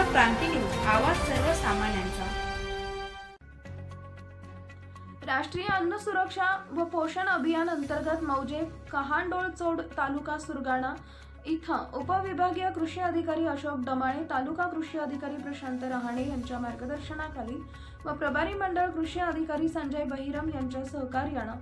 क्रांती news, आवाज सर्वसामान्यांचा। राष्ट्रीय अन्न सुरक्षा व पोषण अभियान अंतर्गत मौजे कहांडोळचोड तालुका सुरगाणा इथं उपविभागीय कृषी अधिकारी अशोक दमाळे, तालुका कृषी अधिकारी प्रशांत रहाणे यांच्या मार्गदर्शनाखाली व प्रभारी मंडळ कृषी अधिकारी संजय बहिरम यांच्या सहकार्यानं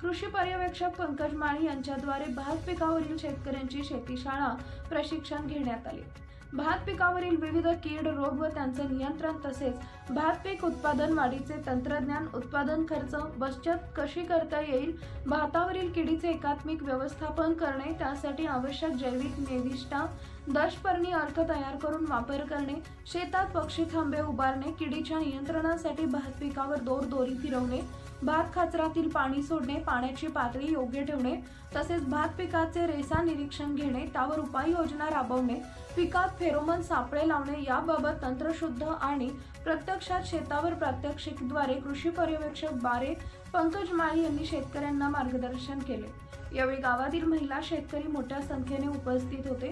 कृषी पर्यवेक्षक पंकज माळी यांच्याद्वारे भात पिकावरील शेतकऱ्यांची शेतीशाळा प्रशिक्षण घेण्यात आले। भात पिकावरील विविध कीड रोग व त्यांचे नियंत्रण तसेच भात पीक उत्पादन वाढीचे तंत्रज्ञान, उत्पादन खर्च बचत कशी करता येईल, भातावरील किडीचे एकात्मिक व्यवस्थापन करणे, त्यासाठी आवश्यक जैविक निविष्ठा दशपर्णी अर्क तयार करून वापर करणे, शेतात पक्षी थांबे उभारणे, किडीच्या नियंत्रणासाठी भात पिकावर दोरी फिरवणे, भात खाचरातील पाणी सोडणे, पाण्याची पातळी योग्य ठेवणे, तसेच भात पिकाचे रेसा निरीक्षण घेणे, त्यावर उपाययोजना राबवणे, पिकात फेरोमोन सापळे लावणे याबाबत तंत्रशुद्ध आणि प्रत्यक्षात शेतावर प्रात्यक्षिकद्वारे कृषी पर्यवेक्षक बारे पंकज माळी यांनी शेतकऱ्यांना मार्गदर्शन केले। यावेळी गावातील महिला शेतकरी मोठ्या संख्येने उपस्थित होते।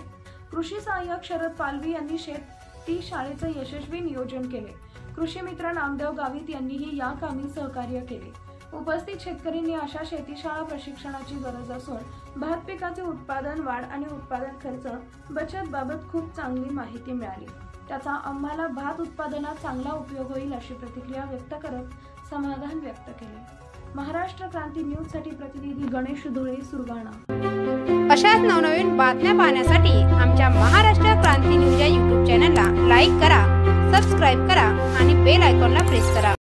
कृषी सहाय्यक शरद पालवी यांनी शेती शाळेचे यशस्वी नियोजन केले। कृषी मित्र नामदेव गावित यांनीही या कामी सहकार्य केले। उपस्थित शेतकऱ्यांनी अशा शेतीशाळा प्रशिक्षणाची गरज असून भात पिकाचे उत्पादन वाढ आणि उत्पादन खर्च बचत बाबत खूप चांगली माहिती मिळाली। त्याचा आम्हाला भात उत्पादनात चांगला उपयोग होईल अशी प्रतिक्रिया व्यक्त करत समाधान व्यक्त केले। महाराष्ट्र क्रांती न्यूज साठी प्रतिनिधी गणेश धुळे, सुरगाणा। अशाच नवनवीन बातम्या पाहण्यासाठी आमच्या महाराष्ट्र क्रांती न्यूज या YouTube चॅनलला लाईक करा, सबस्क्राइब करा आणि बेल आयकॉनला प्रेस करा।